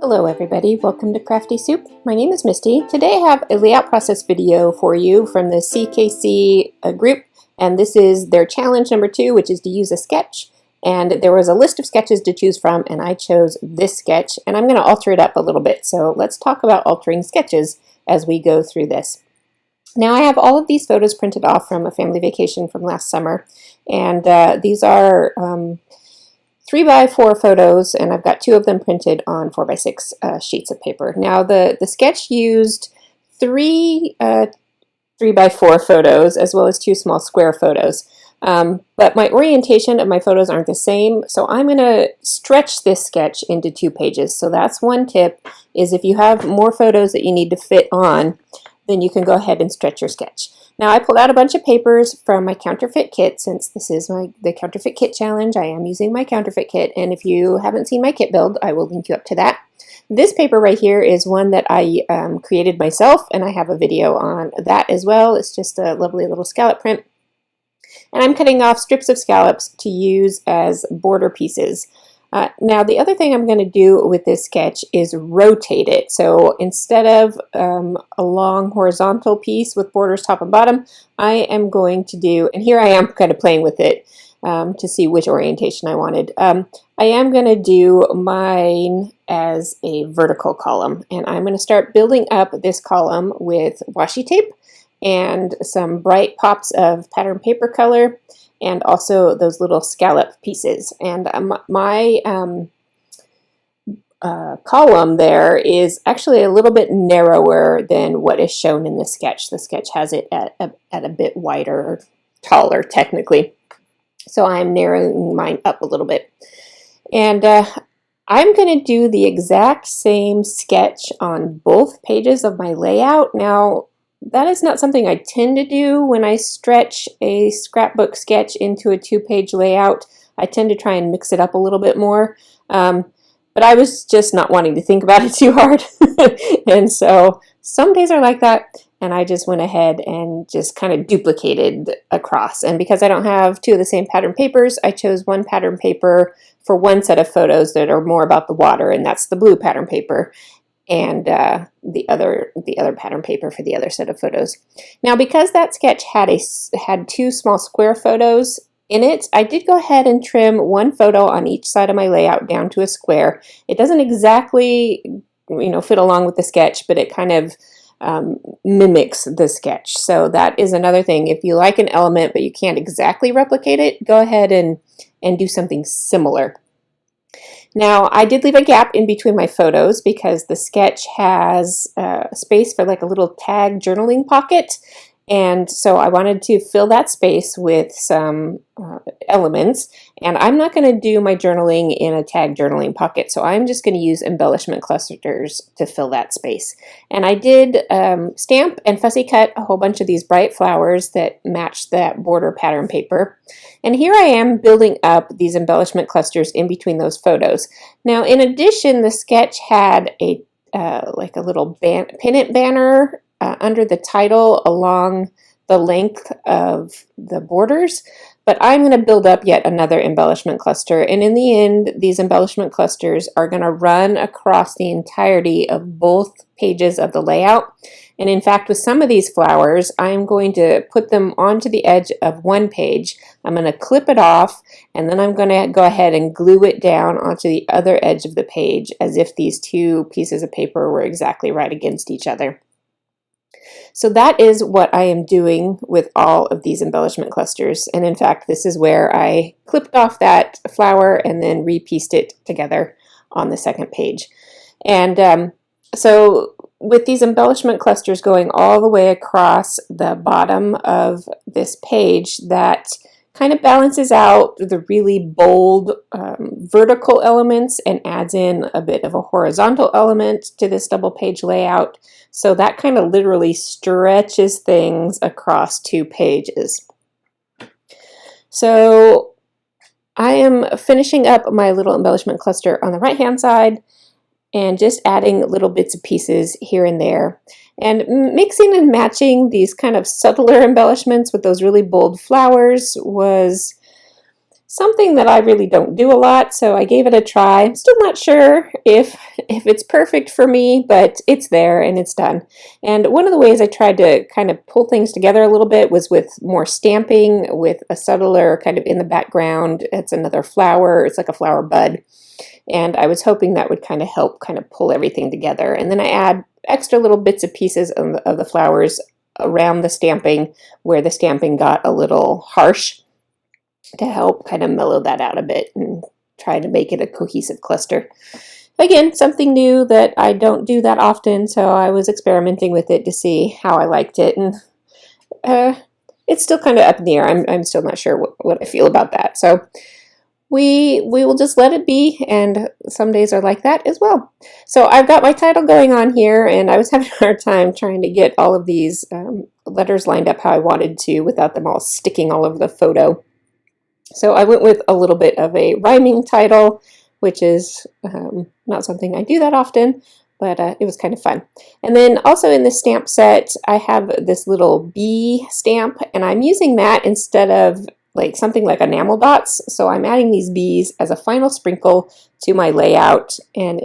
Hello everybody, welcome to Crafty Soup. My name is Misty. Today I have a layout process video for you from the CKC group, and this is their challenge number 2, which is to use a sketch. And there was a list of sketches to choose from, and I chose this sketch, and I'm going to alter it up a little bit. So let's talk about altering sketches as we go through this. Now I have all of these photos printed off from a family vacation from last summer, and these are 3x4 photos, and I've got 2 of them printed on 4x6 sheets of paper. Now the sketch used 3 3x4 photos as well as 2 small square photos. But my orientation of my photos aren't the same, so I'm going to stretch this sketch into 2 pages. So that's one tip, is if you have more photos that you need to fit on, then you can go ahead and stretch your sketch. Now I pulled out a bunch of papers from my Counterfeit Kit. Since this is the Counterfeit Kit challenge, I am using my Counterfeit Kit, and if you haven't seen my kit build, I will link you up to that. This paper right here is one that I created myself, and I have a video on that as well. It's just a lovely little scallop print. And I'm cutting off strips of scallops to use as border pieces. Now the other thing I'm going to do with this sketch is rotate it. So instead of a long horizontal piece with borders top and bottom, I am going to do, and here I am kind of playing with it to see which orientation I wanted. I am going to do mine as a vertical column, and I'm going to start building up this column with washi tape and some bright pops of pattern paper color, and also those little scallop pieces. And my column there is actually a little bit narrower than what is shown in the sketch. The sketch has it at a bit wider, or taller technically. So I'm narrowing mine up a little bit. And I'm going to do the exact same sketch on both pages of my layout. Now, that is not something I tend to do when I stretch a scrapbook sketch into a 2-page layout. I tend to try and mix it up a little bit more. But I was just not wanting to think about it too hard. And so some days are like that, and I just went ahead and just kind of duplicated across. And because I don't have 2 of the same pattern papers, I chose one pattern paper for one set of photos that are more about the water, and that's the blue pattern paper, and the other pattern paper for the other set of photos. Now, because that sketch had 2 small square photos in it, I did go ahead and trim 1 photo on each side of my layout down to a square. It doesn't exactly, fit along with the sketch, but it kind of mimics the sketch. So that is another thing. If you like an element but you can't exactly replicate it, go ahead and do something similar. Now, I did leave a gap in between my photos because the sketch has space for like a little tag journaling pocket, and so I wanted to fill that space with some elements, and I'm not going to do my journaling in a tag journaling pocket, so I'm just going to use embellishment clusters to fill that space. And I did stamp and fussy cut a whole bunch of these bright flowers that matched that border pattern paper. And here I am building up these embellishment clusters in between those photos. Now, in addition, the sketch had a like a little pennant banner under the title along the length of the borders, but I'm going to build up yet another embellishment cluster, and in the end these embellishment clusters are going to run across the entirety of both pages of the layout. And in fact, with some of these flowers, I'm going to put them onto the edge of one page. I'm going to clip it off, and then I'm going to go ahead and glue it down onto the other edge of the page as if these 2 pieces of paper were exactly right against each other. So that is what I am doing with all of these embellishment clusters. And in fact, this is where I clipped off that flower and then repieced it together on the second page. And so with these embellishment clusters going all the way across the bottom of this page, that kind of balances out the really bold vertical elements and adds in a bit of a horizontal element to this double page layout. So that kind of literally stretches things across 2 pages. So I am finishing up my little embellishment cluster on the right hand side and just adding little bits and pieces here and there, and mixing and matching these kind of subtler embellishments with those really bold flowers was something that I really don't do a lot, so I gave it a try. I'm still not sure if it's perfect for me, but it's there and it's done. And one of the ways I tried to kind of pull things together a little bit was with more stamping, with a subtler kind of in the background. It's another flower, it's like a flower bud. And I was hoping that would kind of help kind of pull everything together. And then I add extra little bits and pieces of the flowers around the stamping where the stamping got a little harsh to help kind of mellow that out a bit and try to make it a cohesive cluster. Again, something new that I don't do that often, so I was experimenting with it to see how I liked it, and it's still kind of up in the air. I'm still not sure what I feel about that. So we will just let it be, and some days are like that as well. So I've got my title going on here, and I was having a hard time trying to get all of these letters lined up how I wanted to without them all sticking all over the photo. So I went with a little bit of a rhyming title, which is not something I do that often, but it was kind of fun. And then also in the stamp set, I have this little bee stamp, and I'm using that instead of like something like enamel dots. So I'm adding these bees as a final sprinkle to my layout, and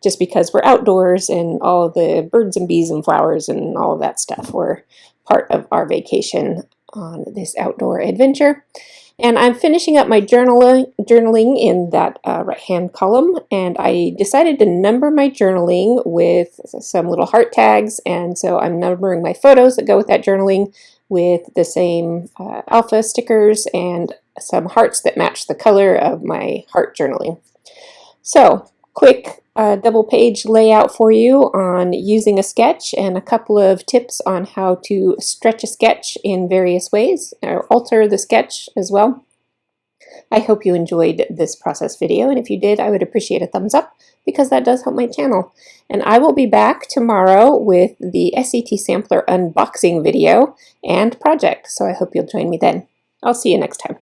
just because we're outdoors and all the birds and bees and flowers and all of that stuff were part of our vacation on this outdoor adventure. And I'm finishing up my journaling in that right-hand column, and I decided to number my journaling with some little heart tags, and so I'm numbering my photos that go with that journaling with the same alpha stickers and some hearts that match the color of my heart journaling. So, quick double page layout for you on using a sketch, and a couple of tips on how to stretch a sketch in various ways or alter the sketch as well. I hope you enjoyed this process video, and if you did, I would appreciate a thumbs up because that does help my channel. And I will be back tomorrow with the SCT Sampler unboxing video and project, so I hope you'll join me then. I'll see you next time.